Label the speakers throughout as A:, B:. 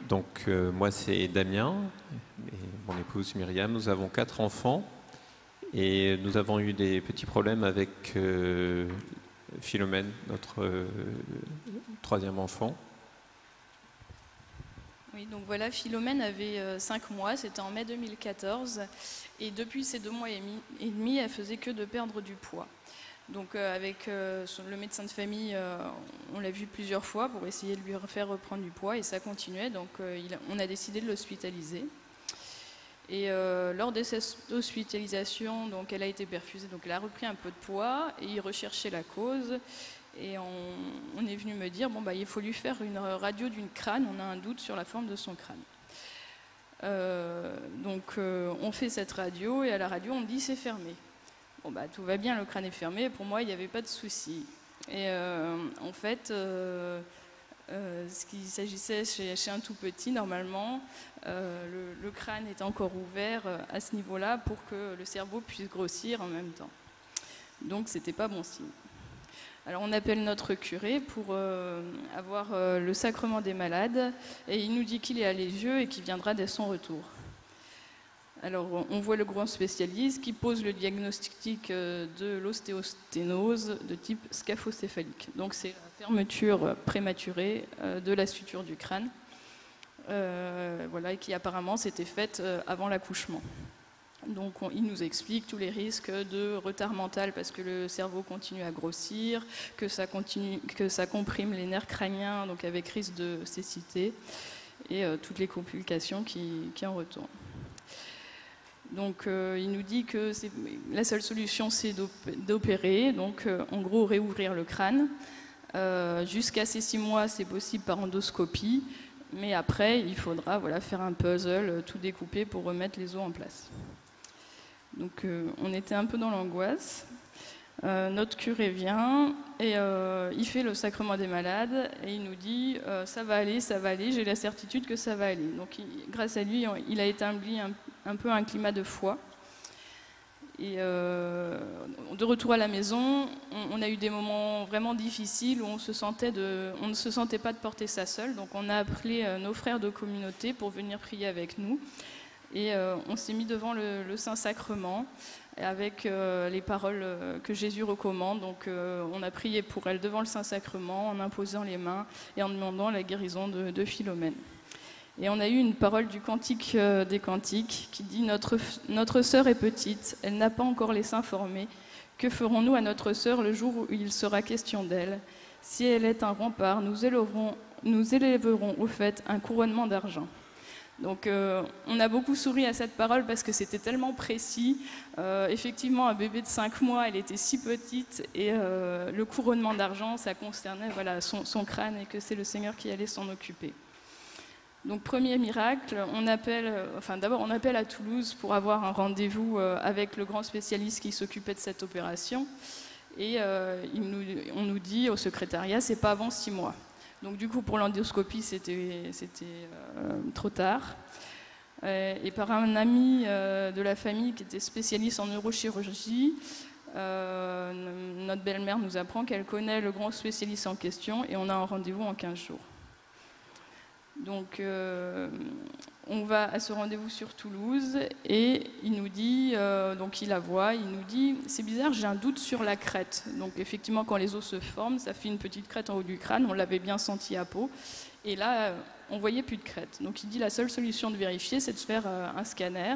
A: Donc moi c'est Damien et mon épouse Myriam. Nous avons 4 enfants et nous avons eu des petits problèmes avec Philomène, notre 3e enfant.
B: Oui, donc voilà, Philomène avait 5 mois, c'était en mai 2014, et depuis ces 2 mois et demi, elle faisait que de perdre du poids. Donc avec le médecin de famille, on l'a vu plusieurs fois pour essayer de lui faire reprendre du poids, et ça continuait, donc on a décidé de l'hospitaliser. Et lors de cette hospitalisation, donc elle a été perfusée, donc elle a repris un peu de poids, et il recherchait la cause. Et on est venu me dire, bon, bah, il faut lui faire une radio d'une crâne, on a un doute sur la forme de son crâne. Donc on fait cette radio, et à la radio on me dit c'est fermé. Bon, bah, tout va bien, le crâne est fermé, pour moi il n'y avait pas de souci. Et en fait, ce qu'il s'agissait chez un tout petit, normalement, le crâne est encore ouvert à ce niveau-là pour que le cerveau puisse grossir en même temps. Donc c'était pas bon signe. Alors on appelle notre curé pour avoir le sacrement des malades, et il nous dit qu'il est à Lézieux et qu'il viendra dès son retour. Alors on voit le grand spécialiste qui pose le diagnostic de l'ostéosténose de type scaphocéphalique. Donc c'est la fermeture prématurée de la suture du crâne, voilà, et qui apparemment s'était faite avant l'accouchement. Donc il nous explique tous les risques de retard mental parce que le cerveau continue à grossir, que ça comprime les nerfs crâniens, donc avec risque de cécité, et toutes les complications qui en retournent. Donc il nous dit que la seule solution c'est d'opérer, donc en gros réouvrir le crâne. Jusqu'à ces 6 mois c'est possible par endoscopie, mais après il faudra faire un puzzle, tout découper pour remettre les os en place. Donc on était un peu dans l'angoisse. Notre curé vient et il fait le sacrement des malades et il nous dit ça va aller, j'ai la certitude que ça va aller. Donc grâce à lui, il a établi un peu un climat de foi. Et de retour à la maison, on a eu des moments vraiment difficiles où on ne se sentait pas de porter ça seul. Donc on a appelé nos frères de communauté pour venir prier avec nous. Et on s'est mis devant le Saint-Sacrement avec les paroles que Jésus recommande. Donc on a prié pour elle devant le Saint-Sacrement en imposant les mains et en demandant la guérison de Philomène. Et on a eu une parole du Cantique des Cantiques qui dit « Notre sœur est petite, elle n'a pas encore les seins formés. Que ferons-nous à notre sœur le jour où il sera question d'elle? Si elle est un rempart, nous élèverons au fait un couronnement d'argent. » Donc on a beaucoup souri à cette parole parce que c'était tellement précis. Effectivement, un bébé de 5 mois, elle était si petite, et le couronnement d'argent, ça concernait son crâne, et que c'est le Seigneur qui allait s'en occuper. Donc premier miracle, d'abord on appelle à Toulouse pour avoir un rendez-vous avec le grand spécialiste qui s'occupait de cette opération, et on nous dit au secrétariat c'est pas avant 6 mois. Donc du coup pour l'endoscopie c'était trop tard. Et par un ami de la famille qui était spécialiste en neurochirurgie, notre belle-mère nous apprend qu'elle connaît le grand spécialiste en question, et on a un rendez-vous en 15 jours. Donc on va à ce rendez-vous sur Toulouse, et il nous dit, donc il la voit, il nous dit c'est bizarre, j'ai un doute sur la crête. Donc effectivement quand les os se forment, ça fait une petite crête en haut du crâne, on l'avait bien senti à peau, et là on voyait plus de crête. Donc il dit la seule solution de vérifier c'est de se faire un scanner.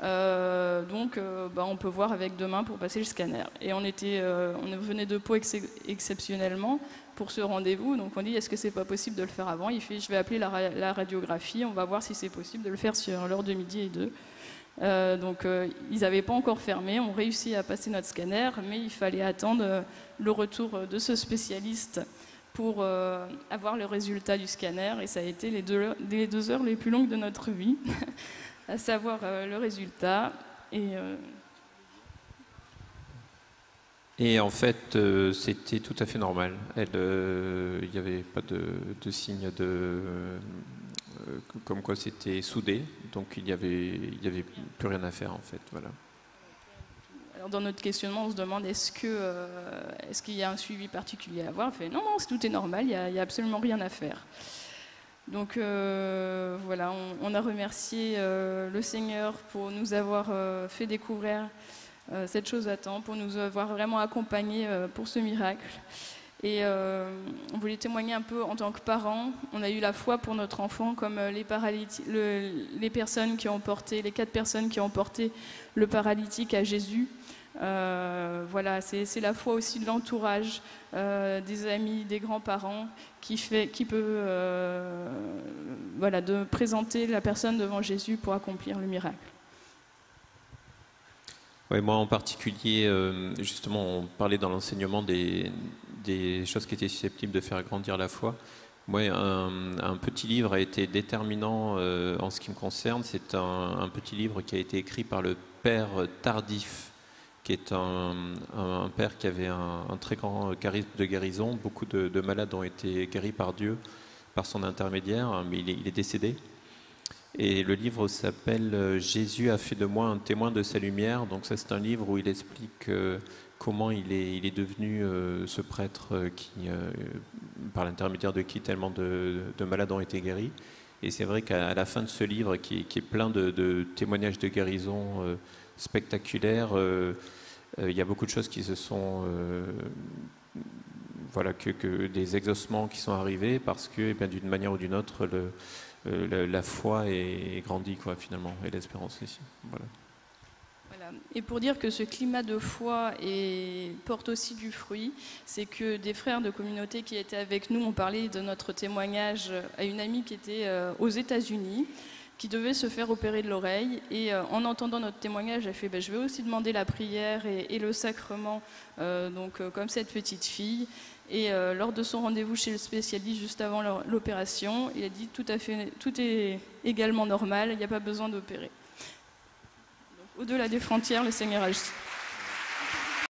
B: On peut voir avec 2 mains pour passer le scanner. Et on venait de Pau exceptionnellement pour ce rendez-vous, donc on dit est-ce que c'est pas possible de le faire avant? Il fait je vais appeler la radiographie, on va voir si c'est possible de le faire sur l'heure de midi et 2. Ils n'avaient pas encore fermé, on réussit à passer notre scanner, mais il fallait attendre le retour de ce spécialiste pour avoir le résultat du scanner, et ça a été les 2 heures les plus longues de notre vie. À savoir le résultat.
A: Et en fait, c'était tout à fait normal. Il n'y avait pas de signe comme quoi c'était soudé, donc il n'y avait plus rien à faire en fait. Voilà.
B: Alors dans notre questionnement, on se demande est-ce qu'il y a un suivi particulier à avoir? On fait non, tout est normal, il n'y a absolument rien à faire. Donc voilà, on a remercié le Seigneur pour nous avoir fait découvrir cette chose à temps, pour nous avoir vraiment accompagnés pour ce miracle. Et on voulait témoigner un peu en tant que parents. On a eu la foi pour notre enfant, comme les personnes qui ont porté, les 4 personnes qui ont porté le paralytique à Jésus. Voilà, c'est la foi aussi de l'entourage, des amis, des grands-parents qui peut voilà, de présenter la personne devant Jésus pour accomplir le miracle.
A: Ouais, moi en particulier, justement, on parlait dans l'enseignement des choses qui étaient susceptibles de faire grandir la foi. Moi, un petit livre a été déterminant en ce qui me concerne. C'est un petit livre qui a été écrit par le père Tardif, qui est un père qui avait un très grand charisme de guérison. Beaucoup de malades ont été guéris par Dieu, par son intermédiaire, mais il est décédé. Et le livre s'appelle « Jésus a fait de moi un témoin de sa lumière ». Donc ça, c'est un livre où il explique comment il est devenu ce prêtre par l'intermédiaire de qui tellement de malades ont été guéris. Et c'est vrai qu'à la fin de ce livre, qui est plein de témoignages de guérison spectaculaires, il y a beaucoup de choses qui se sont... voilà, que des exaucements qui sont arrivés parce que, eh bien, d'une manière ou d'une autre, la foi est grandie, quoi, finalement, et l'espérance aussi. Voilà.
B: Voilà. Et pour dire que ce climat de foi porte aussi du fruit, c'est que des frères de communauté qui étaient avec nous ont parlé de notre témoignage à une amie qui était aux États-Unis, qui devait se faire opérer de l'oreille. Et en entendant notre témoignage, elle fait je vais aussi demander la prière et le sacrement, comme cette petite fille. Et lors de son rendez-vous chez le spécialiste juste avant l'opération, il a dit tout est également normal, il n'y a pas besoin d'opérer. Au-delà des frontières, le Seigneur agit.